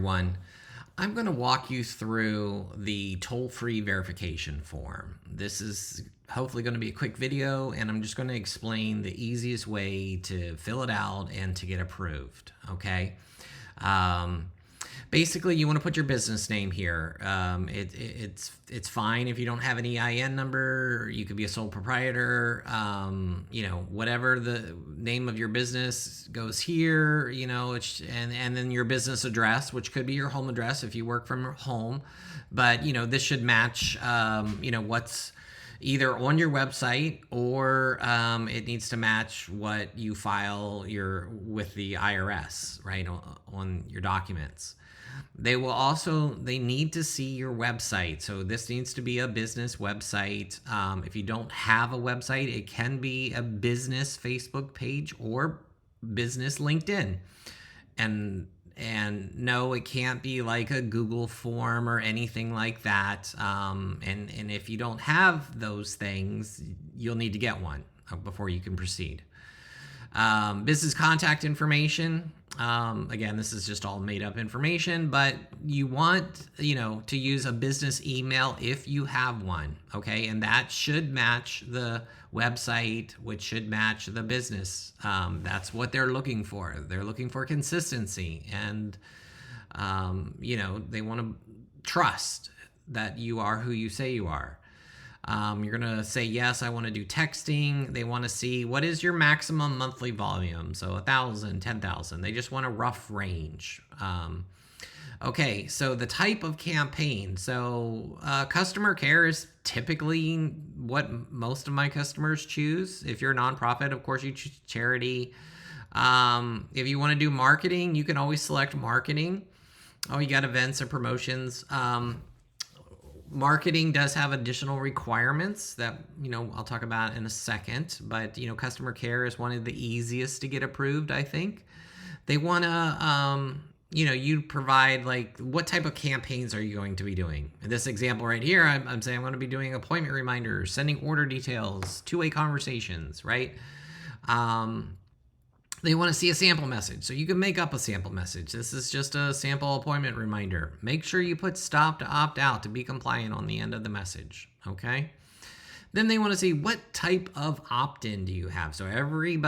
One, I'm going to walk you through the toll-free verification form. This is hopefully going to be a quick video, and I'm just going to explain the easiest way to fill it out and to get approved. Okay. Um, Basically, you want to put your business name here. It's fine if you don't have an EIN number. You could be a sole proprietor. Whatever the name of your business goes here. And then your business address, which could be your home address if you work from home. But this should match. What's either on your website or it needs to match what you file with the IRS, right, on your documents. They need to see your website. So this needs to be a business website. If you don't have a website, it can be a business Facebook page or business LinkedIn. And no, it can't be like a Google form or anything like that. And if you don't have those things, you'll need to get one before you can proceed. Business contact information. Again, this is just all made up information, but you want, to use a business email if you have one. Okay. And that should match the website, which should match the business. That's what they're looking for. They're looking for consistency and, they want to trust that you are who you say you are. You're going to say, yes, I want to do texting. They want to see what is your maximum monthly volume. So 1,000, 10,000. They just want a rough range. Okay, so the type of campaign. So customer care is typically what most of my customers choose. If you're a nonprofit, of course, you choose charity. If you want to do marketing, you can always select marketing. Oh, you got events and promotions. Marketing does have additional requirements that, I'll talk about in a second, but, customer care is one of the easiest to get approved, I think. They want to, you provide, like, what type of campaigns are you going to be doing? In this example right here, I'm saying I'm going to be doing appointment reminders, sending order details, two-way conversations, right? They want to see a sample message. So you can make up a sample message. This is just a sample appointment reminder. Make sure you put stop to opt out to be compliant on the end of the message. Okay. Then they want to see what type of opt-in do you have. So every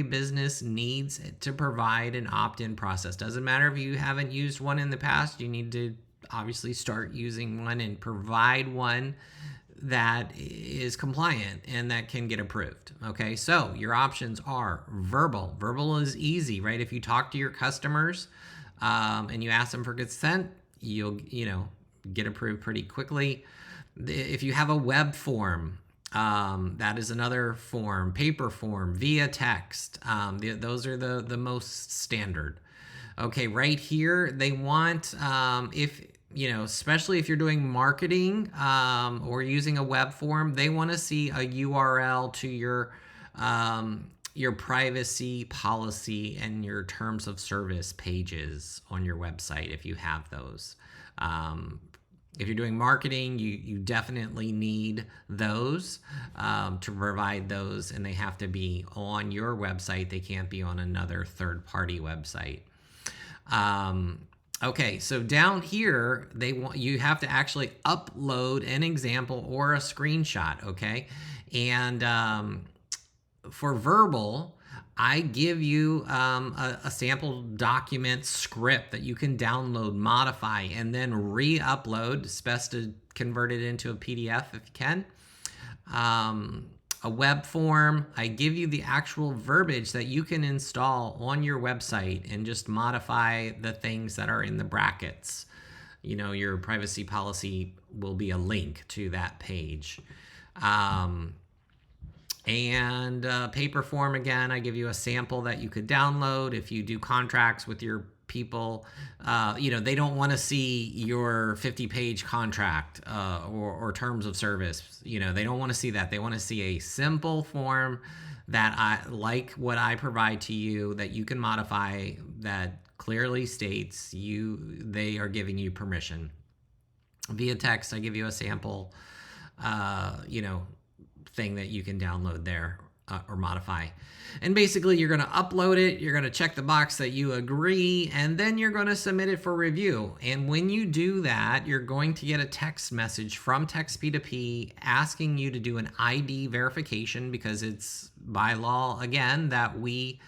business needs to provide an opt-in process. Doesn't matter if you haven't used one in the past. You need to obviously start using one and provide one that is compliant and that can get approved. Okay, so your options are verbal. Verbal is easy, right? If you talk to your customers and you ask them for consent, you'll get approved pretty quickly. If you have a web form, that is another form. Paper form, via text. Those are the most standard. Okay, right here they want especially if you're doing marketing or using a web form, they want to see a URL to your privacy policy and your terms of service pages on your website if you have those. If you're doing marketing, you definitely need those to provide those, and they have to be on your website. They can't be on another third-party website. Okay, so down here, you have to actually upload an example or a screenshot, okay? And for verbal, I give you a sample document script that you can download, modify, and then re-upload. It's best to convert it into a PDF if you can. A web form, I give you the actual verbiage that you can install on your website and just modify the things that are in the brackets. Your privacy policy will be a link to that page. And paper form, again, I give you a sample that you could download. If you do contracts with your people, they don't want to see your 50-page contract or terms of service. They don't want to see that. They want to see a simple form that like what I provide to you, that you can modify, that clearly states they are giving you permission. Via text, I give you a sample, thing that you can download there. or modify. And basically you're going to upload it, you're going to check the box that you agree, and then you're going to submit it for review. And when you do that, you're going to get a text message from TextP2P asking you to do an ID verification, because it's by law, again, that we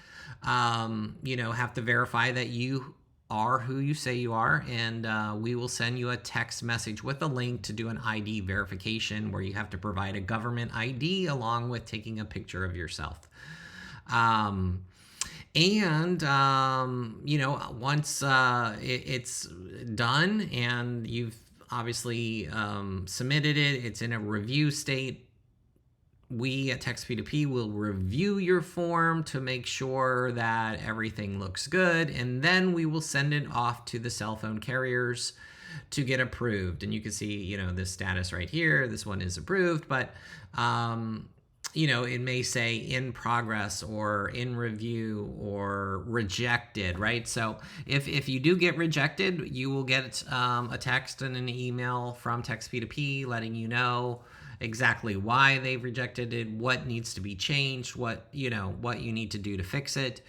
have to verify that you are who you say you are, and we will send you a text message with a link to do an ID verification, where you have to provide a government ID along with taking a picture of yourself. Once it's done and you've obviously submitted it, it's in a review state, we at TextP2P will review your form to make sure that everything looks good, and then we will send it off to the cell phone carriers to get approved. And you can see, this status right here. This one is approved, but it may say in progress or in review or rejected, right? So if you do get rejected, you will get a text and an email from TextP2P letting you know exactly why they've rejected it, what needs to be changed, what you need to do to fix it.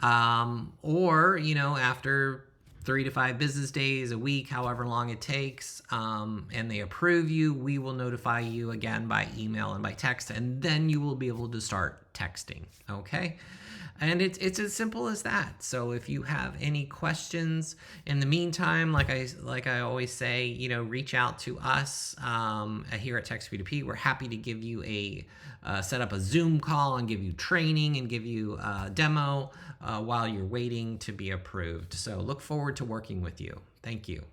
Or after 3 to 5 business days, a week, however long it takes, and they approve you, we will notify you again by email and by text, and then you will be able to start texting, okay? And it's as simple as that. So if you have any questions in the meantime, like I always say, reach out to us here at TextP2P. We're happy to give you set up a Zoom call and give you training and give you a demo while you're waiting to be approved. So look forward to working with you. Thank you.